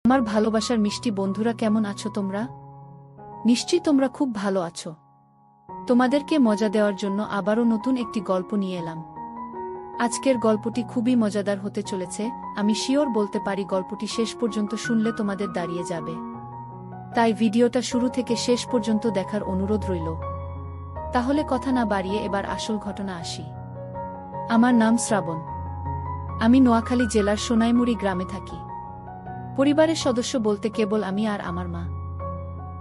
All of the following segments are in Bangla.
আমার ভালোবাসার মিষ্টি বন্ধুরা, কেমন আছো তোমরা? নিশ্চয়ই তোমরা খুব ভালো আছো। তোমাদেরকে মজা দেওয়ার জন্য আবারও নতুন একটি গল্প নিয়ে এলাম। আজকের গল্পটি খুবই মজাদার হতে চলেছে। আমি শিওর বলতে পারি গল্পটি শেষ পর্যন্ত শুনলে তোমাদের দাঁড়িয়ে যাবে। তাই ভিডিওটা শুরু থেকে শেষ পর্যন্ত দেখার অনুরোধ রইল। তাহলে কথা না বাড়িয়ে এবার আসল ঘটনা আসি। আমার নাম শ্রাবণ। আমি নোয়াখালী জেলার সোনাইমুড়ি গ্রামে থাকি। পরিবারের সদস্য বলতে কেবল আমি আর আমার মা।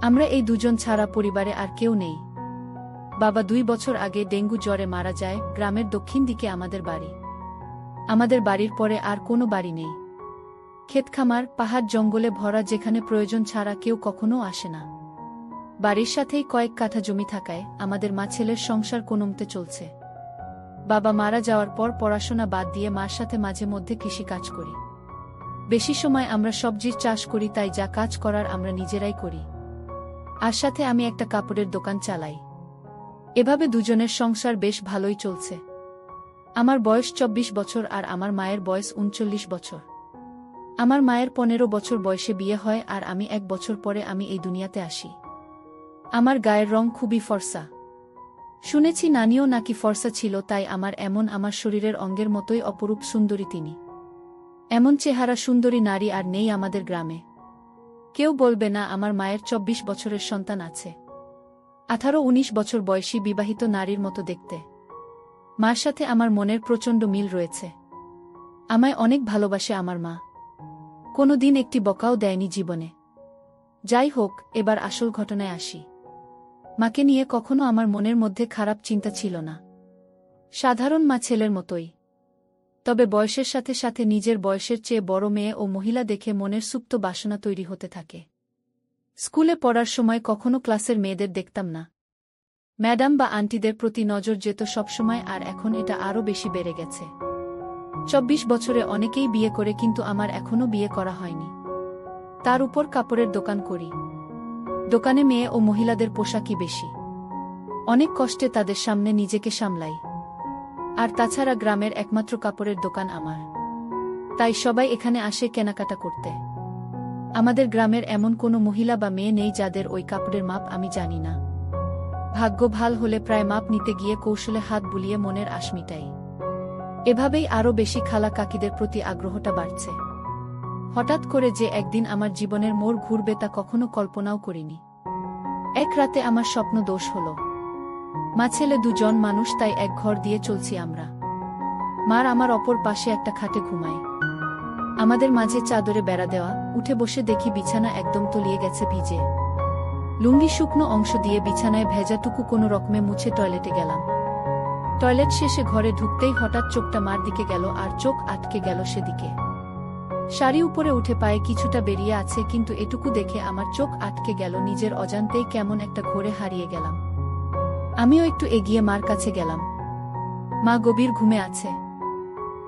আমরা এই দুজন ছাড়া পরিবারে আর কেউ নেই। বাবা 2 বছর আগে ডেঙ্গু জ্বরে মারা যায়। গ্রামের দক্ষিণ দিকে আমাদের বাড়ি। আমাদের বাড়ির পরে আর কোনো বাড়ি নেই। ক্ষেতখামার, পাহাড় জঙ্গলে ভরা, যেখানে প্রয়োজন ছাড়া কেউ কখনো আসে না। বাড়ির সাথেই কয়েক কাঠা জমি থাকায় আমাদের মা ছেলের সংসার কোনোমতে চলছে। বাবা মারা যাওয়ার পর পড়াশোনা বাদ দিয়ে মার সাথে মাঝে মধ্যে কৃষি কাজ করি। বেশি সময় আমরা সবজির চাষ করি, তাই যা কাজ করার আমরা নিজেরাই করি। আর সাথে আমি একটা কাপড়ের দোকান চালাই। এভাবে দুজনের সংসার বেশ ভালোই চলছে। আমার বয়স 24 বছর আর আমার মায়ের বয়স 39 বছর। আমার মায়ের 15 বছর বয়সে বিয়ে হয় আর আমি 1 বছর পরে আমি এই দুনিয়াতে আসি। আমার গায়ের রং খুবই ফর্সা। শুনেছি নানিও নাকি ফর্সা ছিল, তাই আমার শরীরের অঙ্গের মতোই অপরূপ সুন্দরী তিনি। এমন চেহারা সুন্দরী নারী আর নেই আমাদের গ্রামে। কেউ বলবে না আমার মায়ের 24 বছরের সন্তান আছে। 18-19 বছর বয়সী বিবাহিত নারীর মতো দেখতে। মার সাথে আমার মনের প্রচণ্ড মিল রয়েছে। আমায় অনেক ভালোবাসে আমার মা। কোনো দিন একটি বকাও দেয়নি জীবনে। যাই হোক, এবার আসল ঘটনায় আসি। মাকে নিয়ে কখনো আমার মনের মধ্যে খারাপ চিন্তা ছিল না। সাধারণ মা ছেলের মতোই। তবে বয়সের সাথে সাথে নিজের বয়সের চেয়ে বড় মেয়ে ও মহিলা দেখে মনের সুপ্ত বাসনা তৈরি হতে থাকে। স্কুলে পড়ার সময় কখনো ক্লাসের মেয়েদের দেখতাম না। ম্যাডাম বা আন্টিদের প্রতি নজর যেত সবসময়, আর এখন এটা আরও বেশি বেড়ে গেছে। 24 বছরে অনেকেই বিয়ে করে, কিন্তু আমার এখনও বিয়ে করা হয়নি। তার উপর কাপড়ের দোকান করি। দোকানে মেয়ে ও মহিলাদের পোশাকই বেশি। অনেক কষ্টে তাদের সামনে নিজেকে সামলাই। আর তাছাড়া গ্রামের একমাত্র কাপড়ের দোকান আমার। তাই সবাই এখানে আসে কেনাকাটা করতে। আমাদের গ্রামের এমন কোনো মহিলা বা মেয়ে নেই যাদের ওই কাপড়ের মাপ আমি জানি না। ভাগ্য ভাল হলে প্রায় মাপ নিতে গিয়ে কৌশলে হাত বুলিয়ে মনের আশ মিটাই। এভাবেই আরও বেশি খালা কাকিদের প্রতি আগ্রহটা বাড়ছে। হঠাৎ করে যে একদিন আমার জীবনের মোড় ঘুরবে তা কখনো কল্পনাও করিনি। এক রাতে আমার স্বপ্ন দোষ হলো। মা ছেলে দুজন মানুষ, তাই এক ঘর দিয়ে চলছি আমরা। মার আমার অপর পাশে একটা খাটে ঘুমায়। আমাদের মাঝে চাদরে বেড়া দেওয়া। উঠে বসে দেখি বিছানা একদম তলিয়ে গেছে ভিজে। লুঙ্গি শুকনো অংশ দিয়ে বিছানায় ভেজাটুকু কোনো রকমে মুছে টয়লেটে গেলাম। টয়লেট শেষে ঘরে ঢুকতেই হঠাৎ চোখটা মার দিকে গেল, আর চোখ আটকে গেল সেদিকে। শাড়ি উপরে উঠে পায়ে কিছুটা বেরিয়ে আছে, কিন্তু এটুকু দেখে আমার চোখ আটকে গেল। নিজের অজান্তেই কেমন একটা ঘোরে হারিয়ে গেলাম। আমিও একটু এগিয়ে মার কাছে গেলাম। মা গভীর ঘুমে আছে।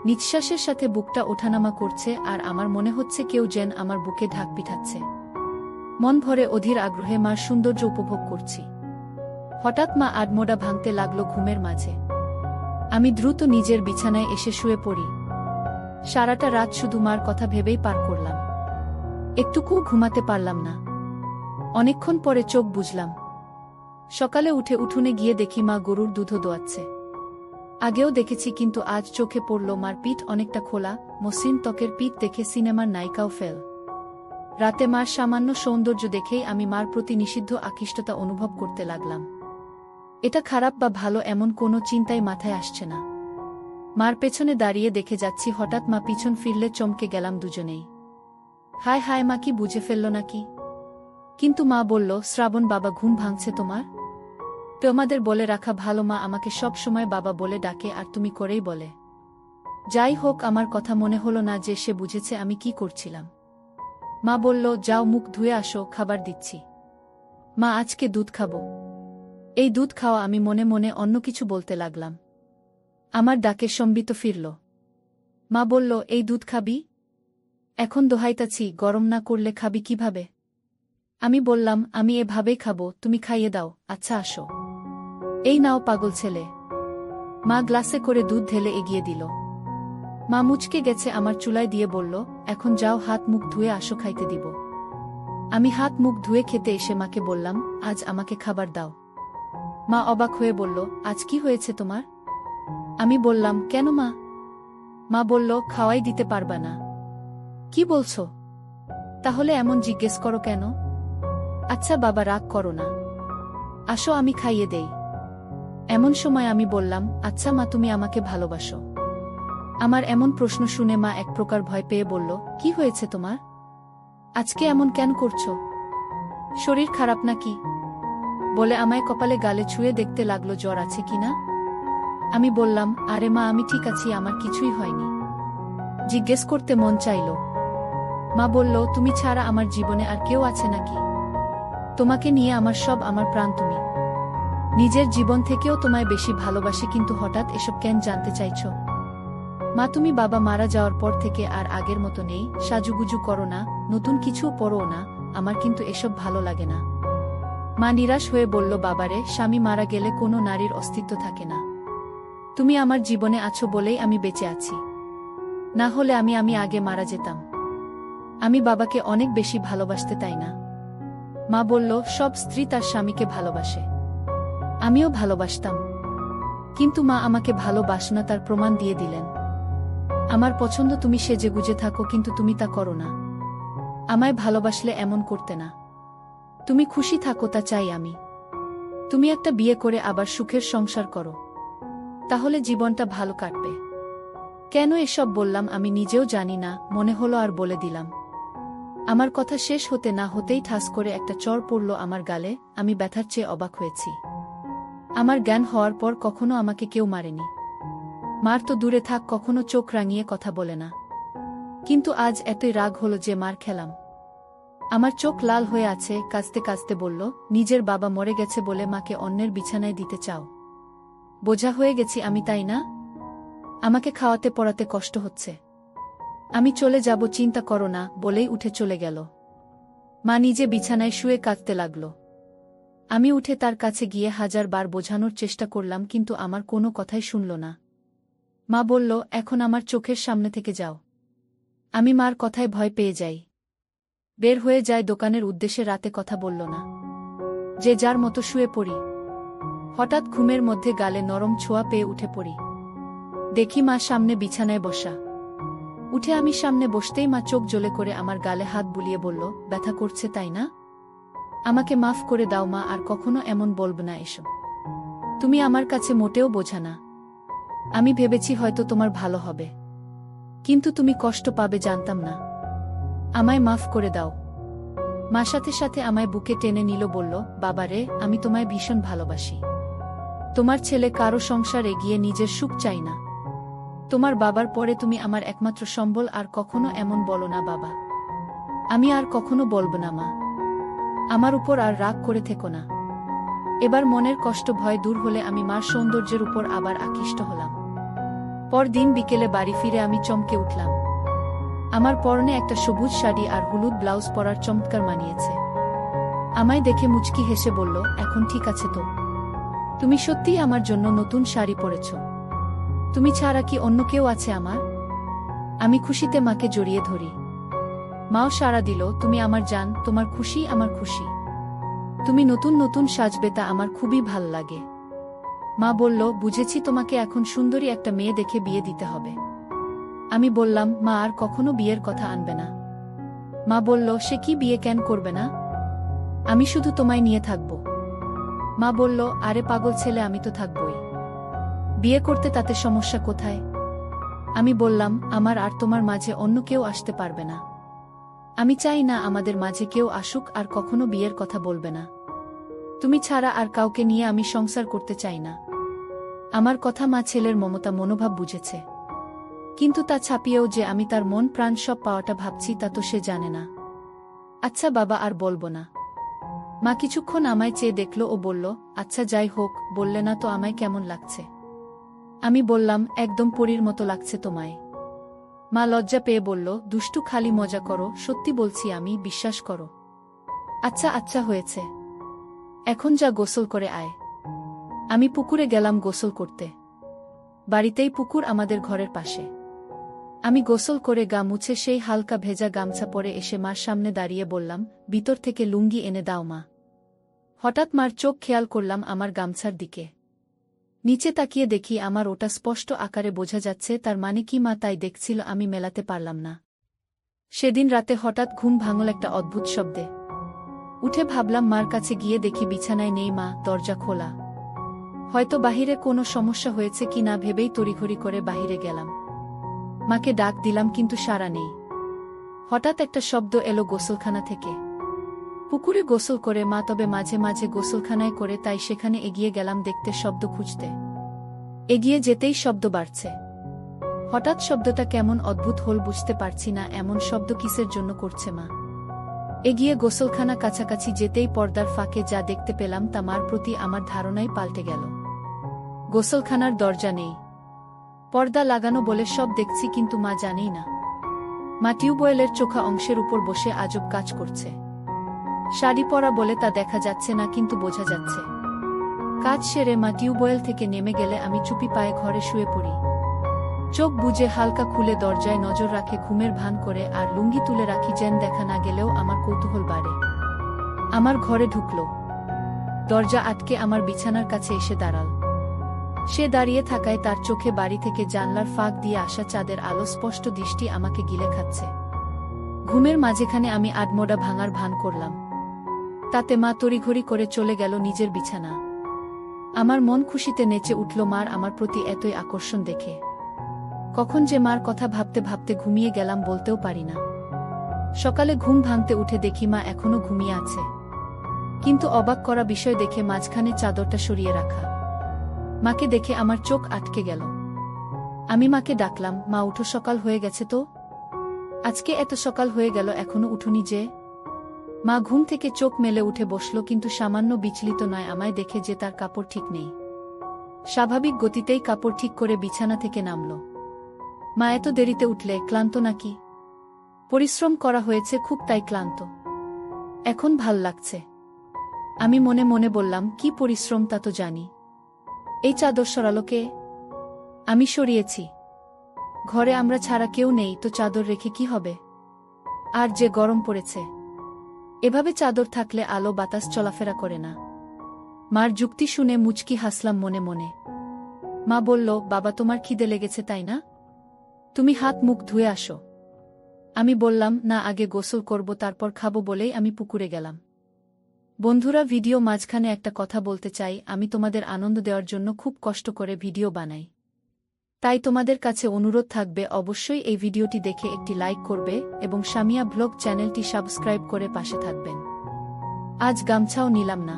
নিঃশ্বাসের সাথে বুকটা ওঠানামা করছে, আর আমার মনে হচ্ছে কেউ যেন আমার বুকে ঢাক পিঠাচ্ছে। মন ভরে অধীর আগ্রহে মার সৌন্দর্য উপভোগ করছি। হঠাৎ মা আডমোডা ভাঙতে লাগলো ঘুমের মাঝে। আমি দ্রুত নিজের বিছানায় এসে শুয়ে পড়ি। সারাটা রাত শুধু মার কথা ভেবেই পার করলাম। একটুকুও ঘুমাতে পারলাম না। অনেকক্ষণ পরে চোখ বুজলাম। সকালে উঠে উঠোনে গিয়ে দেখি মা গরুর দুধও দোয়াচ্ছে। আগেও দেখেছি, কিন্তু আজ চোখে পড়ল মার পিঠ অনেকটা খোলা, মসৃণ ত্বকের পিঠ দেখে সিনেমার নায়িকাও ফেল। রাতে মার সামান্য সৌন্দর্য দেখেই আমি মার প্রতি নিষিদ্ধ আকৃষ্টতা অনুভব করতে লাগলাম। এটা খারাপ বা ভালো এমন কোনো চিন্তাই মাথায় আসছে না। মার পেছনে দাঁড়িয়ে দেখে যাচ্ছি, হঠাৎ মা পিছন ফিরলে চমকে গেলাম দুজনেই। হায় হায়, মা কি বুঝে ফেলল নাকি? কিন্তু মা বলল, শ্রাবণ, বাবা ঘুম ভাঙছে তোমার? তোমাদের বলে রাখা ভালো, মা আমাকে সব সময় বাবা বলে ডাকে আর তুমি করেই বলে। যাই হোক, আমার কথা মনে হলো না যে সে বুঝেছে আমি কি করছিলাম। মা বলল, যাও মুখ ধুয়ে আসো, খাবার দিচ্ছি। মা, আজকে দুধ খাবো। এই দুধ খাওয়া। আমি মনে মনে অন্য কিছু বলতে লাগলাম। আমার ডাকে সম্বিত ফিরল। মা বলল, এই দুধ খাবি? এখন দোহাইতাছি, গরম না করলে খাবি কিভাবে? আমি বললাম, আমি এভাবেই খাবো, তুমি খাইয়ে দাও। আচ্ছা আসো। এই নাও পাগল ছেলে। মা গ্লাসে করে দুধ ঢেলে এগিয়ে দিল। মা মুচকে গেছে আমার চুলায় দিয়ে বলল, এখন যাও হাত মুখ ধুয়ে আসো, খাইতে দিব। আমি হাত মুখ ধুয়ে খেতে এসে মাকে বললাম, আজ আমাকে খাবার দাও। মা অবাক হয়ে বলল, আজ কি হয়েছে তোমার? আমি বললাম, কেন মা? মা বলল, খাওয়াই দিতে পারবা না। কি বলছো? তাহলে এমন জিজ্ঞেস করো কেন? আচ্ছা বাবা, রাগ করো না, আসো আমি খাইয়ে দেই। এমন সময় আমি বললাম, আচ্ছা মা, তুমি আমাকে ভালোবাসো? আমার এমন প্রশ্ন শুনে মা এক প্রকার ভয় পেয়ে বলল, কি হয়েছে তোমার? আজকে এমন কেন করছো? শরীর খারাপ নাকি? বলে আমায় কপালে গালে ছুঁয়ে দেখতে লাগলো জ্বর আছে কিনা। আমি বললাম, আরে মা, আমি ঠিক আছি, আমার কিছুই হয়নি। জিজ্ঞেস করতে মন চাইল। মা বলল, তুমি ছাড়া আমার জীবনে আর কেউ আছে নাকি? তোমাকে নিয়ে আমার সব, আমার প্রাণ তুমি। নিজের জীবন থেকেও তোমায় বেশি ভালোবাসি, কিন্তু হঠাৎ এসব কেন জানতে চাইছো? মা, তুমি বাবা মারা যাওয়ার পর থেকে আর আগের মতো নেই, সাজুগুজু করো না, নতুন কিছুও পড়ো না, আমার কিন্তু এসব ভালো লাগে না। মা নিরাশ হয়ে বলল, বাবারে, স্বামী মারা গেলে কোনো নারীর অস্তিত্ব থাকে না। তুমি আমার জীবনে আছো বলেই আমি বেঁচে আছি, না হলে আমি আগে মারা যেতাম। আমি বাবাকে অনেক বেশি ভালোবাসতে, তাই না? মা বলল, সব স্ত্রী তার স্বামীকে ভালোবাসে, আমিও ভালোবাসতাম, কিন্তু মা আমাকে ভালোবাসে না, তার প্রমাণ দিয়ে দিলেন। আমার পছন্দ তুমি সেজেগুজে থাকো, কিন্তু তুমি তা করো না। আমায় ভালোবাসলে এমন করতে না। তুমি খুশি থাকো, তা চাই আমি। তুমি একটা বিয়ে করে আবার সুখের সংসার করো, তাহলে জীবনটা ভালো কাটবে। কেন এসব বললাম আমি নিজেও জানি না, মনে হলো আর বলে দিলাম। আমার কথা শেষ হতে না হতেই ঠাস করে একটা চড় পড়ল আমার গালে। আমি ব্যথার চেয়ে অবাক হয়েছি। আমার জ্ঞান হওয়ার পর কখনো আমাকে কেউ মারেনি। মার তো দূরে থাক, কখনো চোখ রাঙিয়ে কথা বলে না, কিন্তু আজ এতই রাগ হলো যে মার খেলাম। আমার চোখ লাল হয়ে আছে, কাঁদতে কাঁদতে বলল, নিজের বাবা মরে গেছে বলে মাকে অন্যের বিছানায় দিতে চাও? বোঝা হয়ে গেছি আমি, তাই না? আমাকে খাওয়াতে পড়াতে কষ্ট হচ্ছে, আমি চলে যাব, চিন্তা করো না, বলেই উঠে চলে গেল। মা নিজে বিছানায় শুয়ে কাঁদতে লাগল। আমি উঠে তার কাছে গিয়ে 1000 বার বোঝানোর চেষ্টা করলাম, কিন্তু আমার কোনো কথাই শুনল না। মা বলল, এখন আমার চোখের সামনে থেকে যাও। আমি মার কথায় ভয় পেয়ে যাই, বের হয়ে যায় দোকানের উদ্দেশ্যে। রাতে কথা বলল না, যে যার মতো শুয়ে পড়ি। হঠাৎ ঘুমের মধ্যে গালে নরম ছোঁয়া পেয়ে উঠে পড়ি। দেখি মা সামনে বিছানায় বসা। উঠে আমি সামনে বসতেই মা চোখ জ্বলে করে আমার গালে হাত বুলিয়ে বলল, ব্যথা করছে তাই না? আমাকে মাফ করে দাও মা, আর কখনো এমন বলবে না এসো। তুমি আমার কাছে মোটেও বোঝা না। আমি ভেবেছি হয়তো তোমার ভালো হবে, কিন্তু তুমি কষ্ট পাবে জানতাম না। আমায় মাফ করে দাও। মা সাথে সাথে আমায় বুকে টেনে নিল, বলল, বাবারে, আমি তোমায় ভীষণ ভালোবাসি। তোমার ছেলে কারো সংসার এগিয়ে নিজের সুখ চাই না। তোমার বাবার পরে তুমি আমার একমাত্র সম্বল, আর কখনো এমন বলো না বাবা। আমি আর কখনো বলবো না মা। আমার উপর আর রাগ করে থেকো না। এবার মনের কষ্ট ভয় দূর হলে আমি মার সৌন্দর্যের উপর আবার আকৃষ্ট হলাম। পরদিন বিকেলে বাড়ি ফিরে আমি চমকে উঠলাম। আমার পরনে একটা সবুজ শাড়ি আর হলুদ ব্লাউজ পরার চমৎকার মানিয়েছে। আমায় দেখে মুচকি হেসে বলল, এখন ঠিক আছে তো? তুমি সত্যিই আমার জন্য নতুন শাড়ি পরেছ? তুমি ছাড়া কি অন্য কেউ আছে আমার? আমি খুশিতে মাকে জড়িয়ে ধরি। মাও সাড়া দিল, তুমি আমার জান, তোমার খুশি আমার খুশি। তুমি নতুন নতুন সাজবে, তা আমার খুবই ভাল লাগে। মা বলল, বুঝেছি, তোমাকে এখন সুন্দরী একটা মেয়ে দেখে বিয়ে দিতে হবে। আমি বললাম, মা আর কখনো বিয়ের কথা আনবে না। মা বলল, সে কি, বিয়ে কেন করবে না? আমি শুধু তোমায় নিয়ে থাকব। মা বলল, আরে পাগল ছেলে, আমি তো থাকবই। বিয়ে করতে তাতে সমস্যা কোথায়? আমি বললাম, আমার আর তোমার মাঝে অন্য কেউ আসতে পারবে না। আমি চাই না আমাদের মাঝে কেউ আসুক, আর কখনো বিয়ের কথা বলবে না। তুমি ছাড়া আর কাউকে নিয়ে আমি সংসার করতে চাই না। আমার কথা মা ছেলের মমতা মনোভাব বুঝেছে, কিন্তু তা ছাপিয়েও যে আমি তার মন প্রাণ সব পাওয়াটা ভাবছি, তা তো সে জানে না। আচ্ছা বাবা, আর বলবো না। মা কিছুক্ষণ আমায় চেয়ে দেখল ও বলল, আচ্ছা যাই হোক, বললে না তো আমায় কেমন লাগছে? আমি বললাম, একদম পরীর মতো লাগছে তোমায়। মা লজ্জা পেয়ে বলল, দুষ্টু, খালি মজা করো, সত্যি বলছি আমি, বিশ্বাস করো। আচ্ছা আচ্ছা হয়েছে, এখন যা গোসল করে আয়। আমি পুকুরে গেলাম গোসল করতে। বাড়িতেই পুকুর, আমাদের ঘরের পাশে। আমি গোসল করে গা মুছে সেই হালকা ভেজা গামছা পরে এসে মার সামনে দাঁড়িয়ে বললাম, ভিতর থেকে লুঙ্গি এনে দাও মা। হঠাৎ মার চোখ খেয়াল করলাম আমার গামছার দিকে। নিচে তাকিয়ে দেখি আমার ওটা স্পষ্ট আকারে বোঝা যাচ্ছে, তার মানে কি মা তাই দেখছিল, আমি মেলাতে পারলাম না। সেদিন রাতে হঠাৎ ঘুম ভাঙল একটা অদ্ভুত শব্দে। উঠে ভাবলাম মার কাছে গিয়ে দেখি বিছানায় নেই মা, দরজা খোলা। হয়তো বাহিরে কোনো সমস্যা হয়েছে কি না ভেবেই তড়িঘড়ি করে বাহিরে গেলাম। মাকে ডাক দিলাম কিন্তু সাড়া নেই। হঠাৎ একটা শব্দ এলো গোসলখানা থেকে। পুকুরে গোসল করে মা, তবে মাঝে মাঝে গোসলখানায় করে, তাই সেখানে এগিয়ে গেলাম দেখতে, শব্দ খুঁজতে। এগিয়ে যেতেই শব্দ বাড়ছে। হঠাৎ শব্দটা কেমন অদ্ভুত হল, বুঝতে পারছি না এমন শব্দ কিসের জন্য করছে মা। এগিয়ে গোসলখানা কাছাকাছি যেতেই পর্দার ফাঁকে যা দেখতে পেলাম তা মার প্রতি আমার ধারণাই পাল্টে গেল। গোসলখানার দরজা নেই, পর্দা লাগানো বলে সব দেখছি, কিন্তু মা জানেই না। মা টিউবওয়েলের চোখা অংশের উপর বসে আজব কাজ করছে। শাড়ি পরা বলে তা দেখা যাচ্ছে না, কিন্তু বোঝা যাচ্ছে। কাজ সেরে মা টিউবওয়েল থেকে নেমে গেলে আমি চুপি পায়ে ঘরে শুয়ে পড়ি। চোখ বুজে হালকা খুলে দরজায় নজর রাখে ঘুমের ভান করে, আর লুঙ্গি তুলে রাখি যেন দেখা না গেলেও আমার কৌতূহল বাড়ে। আমার ঘরে ঢুকল, দরজা আটকে আমার বিছানার কাছে এসে দাঁড়াল। সে দাঁড়িয়ে থাকায় তার চোখে বাড়ি থেকে জানলার ফাঁক দিয়ে আসা চাঁদের আলো স্পষ্ট দৃষ্টি আমাকে গিলে খাচ্ছে। ঘুমের মাঝেখানে আমি আধমোড়া ভাঙার ভান করলাম, তাতে মা তড়িঘড়ি করে চলে গেল নিজের বিছানা। আমার মন খুশিতে নেচে উঠল মার আমার প্রতি এতই আকর্ষণ দেখে। কখন যে মার কথা ভাবতে ভাবতে ঘুমিয়ে গেলাম বলতেও পারি না। সকালে ঘুম ভাঙতে উঠে দেখি মা এখনো ঘুমিয়ে আছে, কিন্তু অবাক করা বিষয় দেখে মাঝখানে চাদরটা সরিয়ে রাখা। মাকে দেখে আমার চোখ আটকে গেল। আমি মাকে ডাকলাম, মা উঠো, সকাল হয়ে গেছে তো। আজকে এত সকাল হয়ে গেল এখনো উঠুনি যে। মা ঘুম থেকে চোখ মেলে উঠে বসল, কিন্তু সামান্য বিচলিত নয় আমায় দেখে যে তার কাপড় ঠিক নেই। স্বাভাবিক গতিতেই কাপড় ঠিক করে বিছানা থেকে নামল। মা এত দেরিতে উঠলে, ক্লান্ত নাকি? পরিশ্রম করা হয়েছে খুব, তাই ক্লান্ত। এখন ভাল লাগছে। আমি মনে মনে বললাম, কি পরিশ্রম তা তো জানি। এই চাদর সরালো কে? আমি সরিয়েছি। ঘরে আমরা ছাড়া কেউ নেই, তো চাদর রেখে কি হবে? আর যে গরম পড়েছে, এভাবে চাদর থাকলে আলো বাতাস চলাফেরা করে না। মার যুক্তি শুনে মুচকি হাসলাম মনে মনে। মা বলল, বাবা তোমার খিদে লেগেছে তাই না? তুমি হাত মুখ ধুয়ে আসো। আমি বললাম, না, আগে গোসল করব তারপর খাবো, বলেই আমি পুকুরে গেলাম। বন্ধুরা, ভিডিও মাঝখানে একটা কথা বলতে চাই। আমি তোমাদের আনন্দ দেওয়ার জন্য খুব কষ্ট করে ভিডিও বানাই, তাই তোমাদের কাছে অনুরোধ থাকবে অবশ্যই এই ভিডিওটি দেখে একটি লাইক করবে এবং সামিয়া ব্লগ চ্যানেলটি সাবস্ক্রাইব করে পাশে থাকবেন। আজ গামছাও নিলাম না,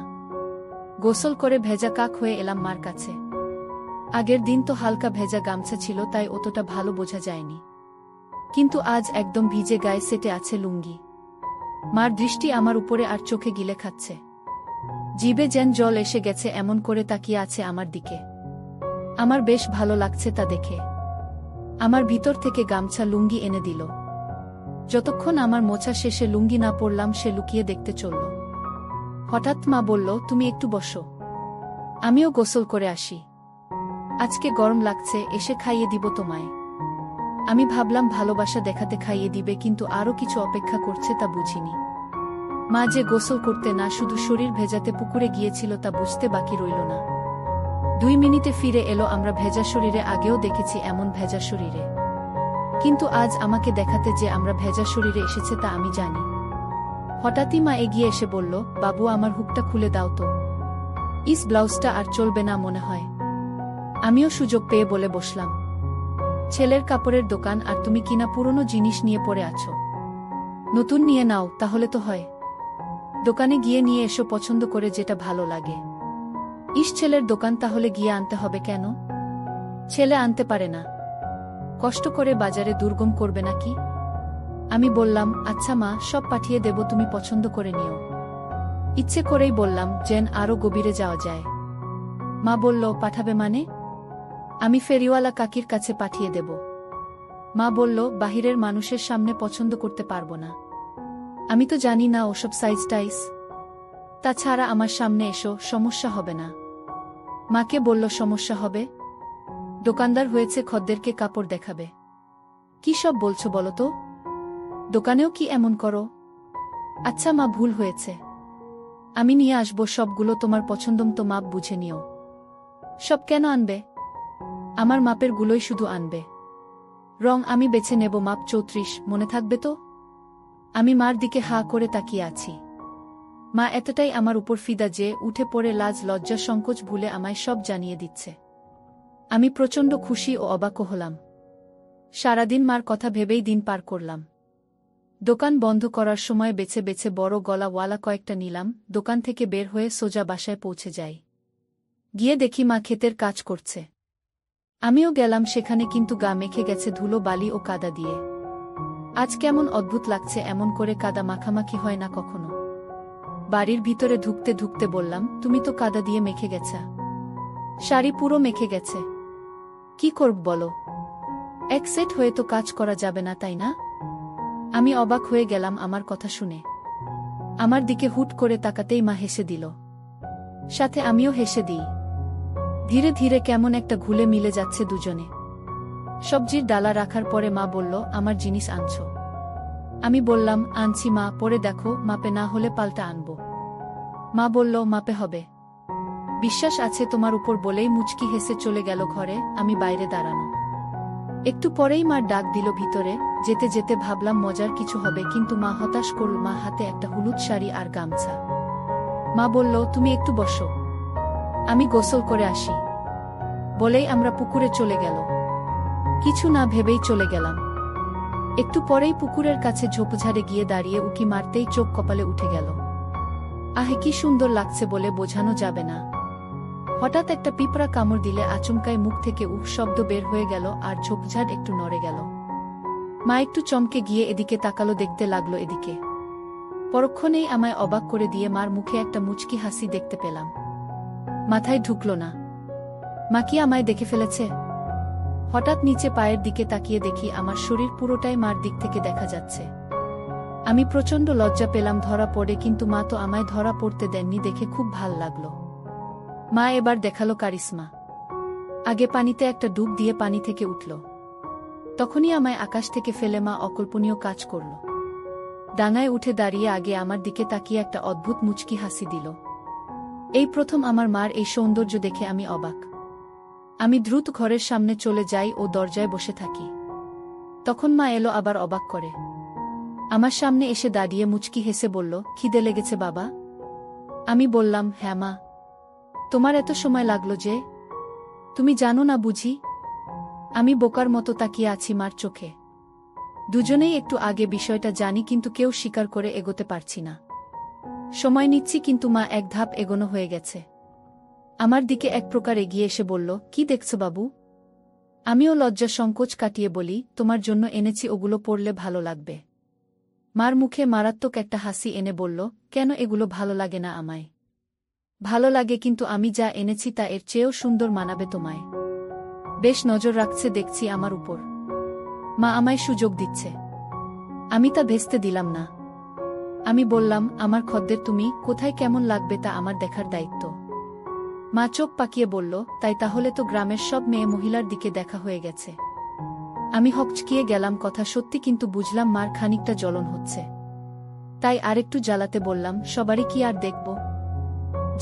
গোসল করে ভেজা কাক হয়ে এলাম মার কাছে। আগের দিন তো হালকা ভেজা গামছা ছিল, তাই অতটা ভালো বোঝা যায়নি, কিন্তু আজ একদম ভিজে গায়ে সেটে আছে লুঙ্গি। মার দৃষ্টি আমার উপরে আর চোখে গিলে খাচ্ছে। জিভে যেন জল এসে গেছে, এমন করে তাকিয়ে আছে আমার দিকে। আমার বেশ ভালো লাগছে তা দেখে। আমার ভিতর থেকে গামছা লুঙ্গি এনে দিল। যতক্ষণ আমার মোছা শেষে লুঙ্গি না পরলাম সে লুকিয়ে দেখতে চলল। হঠাৎ মা বলল, তুমি একটু বসো, আমিও গোসল করে আসি। আজকে গরম লাগছে, এসে খাইয়ে দিব তোমায়। আমি ভাবলাম ভালোবাসা দেখাতে খাইয়ে দিবে, কিন্তু আরও কিছু অপেক্ষা করছে তা বুঝিনি। মা যে গোসল করতে না, শুধু শরীর ভেজাতে পুকুরে গিয়েছিল তা বুঝতে বাকি রইল না। 2 মিনিটে ফিরে এলো। আমরা ভেজা শরীরে আগেও দেখেছি এমন ভেজা শরীরে, কিন্তু আজ আমাকে দেখাতে যে আমরা ভেজা শরীরে এসেছে তা আমি জানি। হঠাৎই মা এগিয়ে এসে বলল, বাবু আমার হুকটা খুলে দাও তো, ইস ব্লাউজটা আর চলবে না মনে হয়। আমিও সুযোগ পেয়ে বলে বসলাম, ছেলের কাপড়ের দোকান আর তুমি কিনা পুরনো জিনিস নিয়ে পড়ে আছো, নতুন নিয়ে নাও তাহলে তো হয়। দোকানে গিয়ে নিয়ে এসো পছন্দ করে যেটা ভালো লাগে। ইস, ছেলের দোকান তাহলে গিয়ে আনতে হবে কেন? ছেলে আনতে পারে না, কষ্ট করে বাজারে দুর্গম করবে নাকি? আমি বললাম, আচ্ছা মা, সব পাঠিয়ে দেব, তুমি পছন্দ করে নিও। ইচ্ছে করেই বললাম যেন আরো গভীরে যাওয়া যায়। মা বলল, পাঠাবে মানে? আমি ফেরিওয়ালা কাকির কাছে পাঠিয়ে দেব। মা বলল, বাহিরের মানুষের সামনে পছন্দ করতে পারবো না। আমি তো জানি না ওসব সাইজ টাইজ, তাছাড়া আমার সামনে এসো, সমস্যা হবে না। মাকে বলল, সমস্যা হবে? দোকানদার হয়েছে, খদ্দেরকে কাপড় দেখাবে। কি সব বলছো বলো তো? দোকানেও কি এমন করো? আচ্ছা মা, ভুল হয়েছে। আমি নিয়ে আসবো সবগুলো, তোমার পছন্দমতো মাপ বুঝে নিও। সব কেন আনবে? আমার মাপের গুলোই শুধু আনবে। রং আমি বেছে নেব, মাপ 34, মনে থাকবে তো? আমি মার দিকে হাঁ করে তাকিয়ে আছি। মা এতটাই আমার উপর ফিদা যে উঠে পড়ে লাজ লজ্জা সংকোচ ভুলে আমায় সব জানিয়ে দিচ্ছে। আমি প্রচণ্ড খুশি ও অবাকও হলাম। সারাদিন মার কথা ভেবেই দিন পার করলাম। দোকান বন্ধ করার সময় বেছে বেছে বড় গলাওয়ালা কয়েকটা নিলাম। দোকান থেকে বের হয়ে সোজা বাসায় পৌঁছে যাই। গিয়ে দেখি মা ক্ষেতের কাজ করছে। আমিও গেলাম সেখানে, কিন্তু গা মেখে গেছে ধুলো বালি ও কাদা দিয়ে। আজ কেমন অদ্ভুত লাগছে, এমন করে কাদা মাখামাখি হয় না কখনো। বাড়ির ভিতরে ঢুকতে ঢুকতে বললাম, তুমি তো কাদা দিয়ে মেখে গেছা। শাড়ি পুরো মেখে গেছে। কি করব বলো? এক সেট হয়ে তো কাজ করা যাবে না, তাই না? আমি অবাক হয়ে গেলাম আমার কথা শুনে। আমার দিকে হুট করে তাকাতেই মা হেসে দিল। সাথে আমিও হেসে দিই। ধীরে ধীরে কেমন একটা ঘুলে মিলে যাচ্ছে দুজনে। সবজির ডালা রাখার পরে মা বলল, আমার জিনিস আনছো? আমি বললাম, আনছি মা, পরে দেখো, মাপে না হলে পাল্টা আনবো। মা বলল, মাপে হবে। বিশ্বাস আছে তোমার উপর, বলেই মুচকি হেসে চলে গেল ঘরে। আমি বাইরে দাঁড়ানো। একটু পরেই মার ডাক দিল ভিতরে। যেতে যেতে ভাবলাম মজার কিছু হবে, কিন্তু মা হতাশ করল। মা হাতে একটা হলুদ শাড়ি আর গামছা। মা বলল, তুমি একটু বসো, আমি গোসল করে আসি। বলেই আমরা পুকুরে চলে গেল। কিছু না ভেবেই চলে গেলাম। একটু পরেই পুকুরের কাছে ঝোপঝাড়ে গিয়ে দাঁড়িয়ে উকি মারতেই চোখ কপালে উঠে গেল। আহে, কি সুন্দর লাগছে বলে বোঝানো যাবে না। হঠাৎ একটা পিঁপড়া কামড় দিলে আচমকাই মুখ থেকে উহ শব্দ বের হয়ে গেল আর ঝোপঝাড় একটু নড়ে গেল। মা একটু চমকে গিয়ে এদিকে তাকালো, দেখতে লাগলো এদিকে। পরক্ষণেই আমায় অবাক করে দিয়ে মার মুখে একটা মুচকি হাসি দেখতে পেলাম। মাথায় ঢুকল না। মা কি আমায় দেখে ফেলেছে? হঠাৎ নিচে পায়ের দিকে তাকিয়ে দেখি আমার শরীর পুরোটাই মার দিক থেকে দেখা যাচ্ছে। আমি প্রচণ্ড লজ্জা পেলাম ধরা পড়ে, কিন্তু মা তো আমায় ধরা পড়তে দেননি দেখে খুব ভাল লাগলো। মা এবার দেখালো কারিশমা। আগে পানিতে একটা ডুব দিয়ে পানি থেকে উঠল। তখনই আমায় আকাশ থেকে ফেলে মা অকল্পনীয় কাজ করল। ডাঙায় উঠে দাঁড়িয়ে আগে আমার দিকে তাকিয়ে একটা অদ্ভুত মুচকি হাসি দিল। এই প্রথম আমার মার এই সৌন্দর্য দেখে আমি অবাক। আমি দ্রুত ঘরের সামনে চলে যাই ও দরজায় বসে থাকি। তখন মা এলো, আবার অবাক করে আমার সামনে এসে দাঁড়িয়ে মুচকি হেসে বলল, খিদে লেগেছে বাবা? আমি বললাম, হ্যাঁ মা। তোমার এত সময় লাগলো যে? তুমি জানো না বুঝি? আমি বোকার মতো তাকিয়ে আছি মার চোখে। দুজনেই একটু আগে বিষয়টা জানি, কিন্তু কেউ স্বীকার করে এগোতে পারছি না। সময় নিচ্ছি, কিন্তু মা এক ধাপ এগোনো হয়ে গেছে। আমার দিকে এক প্রকার এগিয়ে এসে বলল, কি দেখছো বাবু? আমিও লজ্জা সংকোচ কাটিয়ে বলি, তোমার জন্য এনেছি, ওগুলো পড়লে ভালো লাগবে। মার মুখে মারাত্মক একটা হাসি এনে বলল, কেন, এগুলো ভালো লাগে না আমায়? ভালো লাগে, কিন্তু আমি যা এনেছি তা এর চেয়েও সুন্দর মানাবে তোমায়। বেশ নজর রাখছে দেখছি আমার উপর। মা আমায় সুযোগ দিচ্ছে। আমি তা ভেস্তে দিলাম না। আমি বললাম, আমার খদ্দের তুমি, কোথায় কেমন লাগবে তা আমার দেখার দায়িত্ব। মা চোখ পাকিয়ে বলল, তাই তাহলে তো গ্রামের সব মেয়ে মহিলার দিকে দেখা হয়ে গেছে। আমি হকচকিয়ে গেলাম, কথা সত্যি, কিন্তু বুঝলাম মার খানিকটা জ্বলন হচ্ছে। তাই আরেকটু জ্বালাতে বললাম, সবারই কি আর দেখব?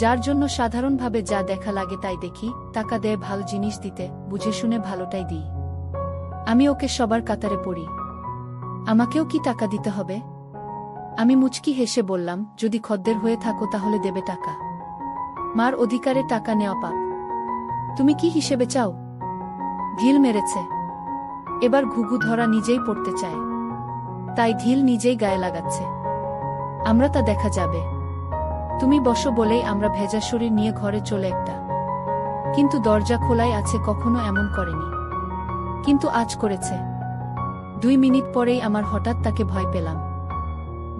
যার জন্য সাধারণভাবে যা দেখা লাগে তাই দেখি। টাকা দেয় ভালো জিনিস দিতে, বুঝে শুনে ভালোটাই দিই। আমি ওকে সবার কাতারে পড়ি। আমাকেও কি টাকা দিতে হবে? আমি মুচকি হেসে বললাম, যদি খদ্দের হয়ে থাকো তাহলে দেবে টাকা। মার অধিকারে টাকা নেওয়া পাপ। তুমি কি হিসেবে চাও? ঢিল মেরেছে। এবার ঘুঘু ধরা নিজেই পড়তে চায়, তাই ঢিল নিজেই গায়ে লাগাচ্ছে। আমরা তা দেখা যাবে। তুমি বসো বলেই আমরা ভেজা শরীর নিয়ে ঘরে চলে একটা। কিন্তু দরজা খোলাই আছে, কখনো এমন করেনি, কিন্তু আজ করেছে। 2 মিনিট পরেই আমার হঠাৎ তাকে ভয় পেলাম।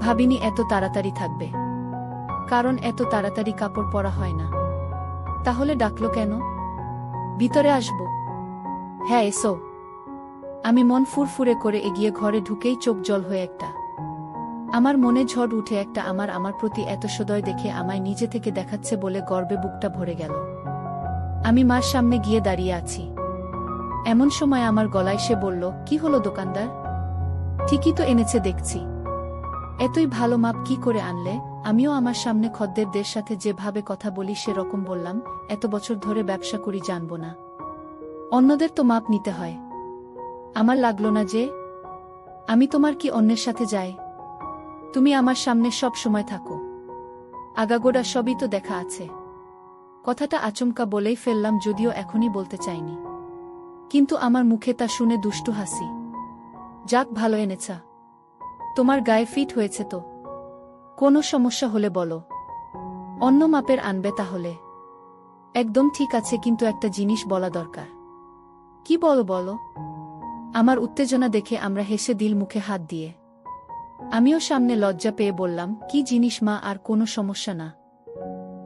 ভাবিনি এত তাড়াতাড়ি থাকবে, কারণ এত তাড়াতাড়ি কাপড় পরা হয় না। তাহলে ডাকলো কেন? ভিতরে আসবো? হ্যাঁ এসো। আমি মন ফুরফুরে করে এগিয়ে ঘরে ঢুকেই চোখ জল হয়ে একটা। আমার মনে ঝড় উঠে একটা। আমার প্রতি এত সদয় দেখে আমায় নিজে থেকে দেখাচ্ছে বলে গর্বে বুকটা ভরে গেল। আমি মার সামনে গিয়ে দাঁড়িয়ে আছি। এমন সময় আমার গলায় সে বলল, কি হলো দোকানদার? ঠিকই তো এনেছে দেখছি। এতই ভালো মাপ কি করে আনলে? আমিও আমার সামনে খদ্দেরদের সাথে যেভাবে কথা বলি সেরকম বললাম, এত বছর ধরে ব্যবসা করি, জানব না? অন্যদের তো মাপ নিতে হয়। আমার লাগলো না যে। আমি তোমার কি অন্যের সাথে যাই? তুমি আমার সামনে সব সময় থাকো, আগাগোড়া সবই তো দেখা আছে। কথাটা আচমকা বলেই ফেললাম, যদিও এখনই বলতে চাইনি। কিন্তু আমার মুখে তা শুনে দুষ্টু হাসি। যাক, ভালো এনেছা। তোমার গায়ে ফিট হয়েছে তো? কোনো সমস্যা হলে বলো, অন্য মাপের আনবে তাহলে। একদম ঠিক আছে, কিন্তু একটা জিনিস বলা দরকার। কি বলো বলো? আমার উত্তেজনা দেখে আমরা হেসে দিল মুখে হাত দিয়ে। আমিও সামনে লজ্জা পেয়ে বললাম, কি জিনিস মা? আর কোনো সমস্যা না।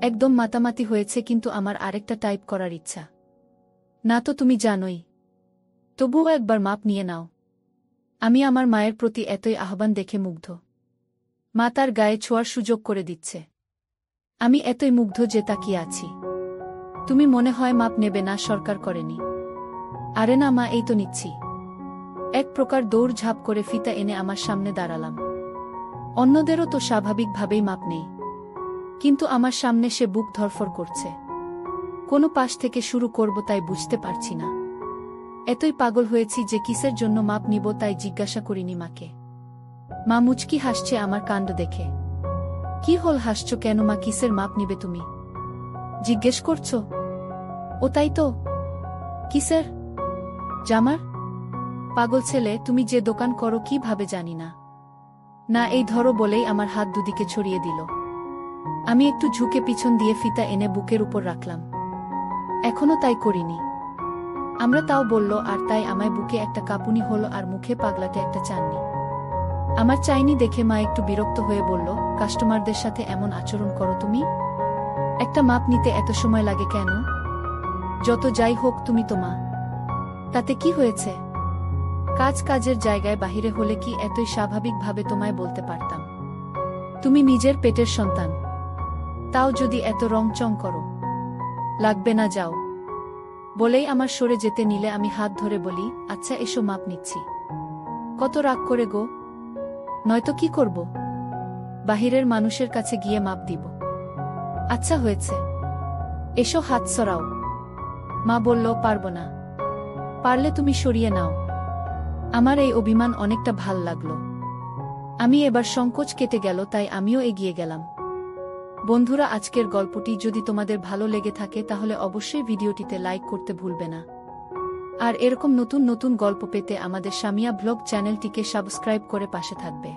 একদম মাতামাতি হয়েছে, কিন্তু আমার আরেকটা টাইপ করার ইচ্ছা। না তো তুমি জানোই। তবুও একবার মাপ নিয়ে নাও। আমি আমার মায়ের প্রতি এতই আহ্বান দেখে মুগ্ধ। মা তার গায়ে ছোঁয়ার সুযোগ করে দিচ্ছে। আমি এতই মুগ্ধ যে তাকিয়ে আছি। তুমি মনে হয় মাপ নেবে না? সরকার করেনি? আরে না মা, এই তো নিচ্ছি। এক প্রকার দৌড়ঝাঁপ করে ফিতা এনে আমার সামনে দাঁড়ালাম। অন্যদেরও তো স্বাভাবিকভাবেই মাপ নেই, কিন্তু আমার সামনে সে বুক ধরফর করছে। কোনো পাশ থেকে শুরু করব তাই বুঝতে পারছি না। এতই পাগল হয়েছি যে কিসের জন্য মাপ নিব তাই জিজ্ঞাসা করিনি মাকে। মা মুচকি হাসছে আমার কাণ্ড দেখে। কি হল, হাসছো কেন মা? কিসের মাপ নিবে তুমি জিজ্ঞেস করছো? ও তাই তো। কিসের? জামার। পাগল ছেলে, তুমি যে দোকান করো কিভাবে জানি না? না, এই ধরো বলেই আমার হাত দুদিকে ছড়িয়ে দিল। আমি একটু ঝুঁকে পিছন দিয়ে ফিতা এনে বুকের উপর রাখলাম। এখনো তাই করিনি। আমরা তাও বলল, আর তাই আমায় বুকে একটা কাঁপুনি হলো আর মুখে পাগলাটে একটা চাননি। আমার চাইনি দেখে মা একটু বিরক্ত হয়ে বলল, কাস্টমারদের সাথে এমন আচরণ করো তুমি? একটা মাপ নিতে এত সময় লাগে কেন? যত যাই হোক তুমি তো মা। তাতে কি হয়েছে? কাজের জায়গায় বাহিরে হলে কি এতই স্বাভাবিকভাবে তোমায় বলতে পারতাম? তুমি নিজের পেটের সন্তান, তাও যদি এত রংচং করো। লাগবে না, যাও। বলেই আমার সরে যেতে নিলে আমি হাত ধরে বলি, আচ্ছা এসো মাপ নিচ্ছি। কত রাগ করে গো? নয়তো কি করব? বাহিরের মানুষের কাছে গিয়ে মাপ দিব? আচ্ছা হয়েছে, এসো হাত সরাও। মা বলল, পারব না। পারলে তুমি সরিয়ে নাও। আমার এই অভিমান অনেকটা ভাল লাগলো। আমি এবার সংকোচ কেটে গেল, তাই আমিও এগিয়ে গেলাম। বন্ধুরা, আজকের গল্পটি যদি তোমাদের ভালো লেগে থাকে তাহলে অবশ্যই ভিডিওটিতে লাইক করতে ভুলবে না। আর এরকম নতুন নতুন গল্প পেতে আমাদের সামিয়া ব্লগ চ্যানেলটিকে সাবস্ক্রাইব করে পাশে থাকবে।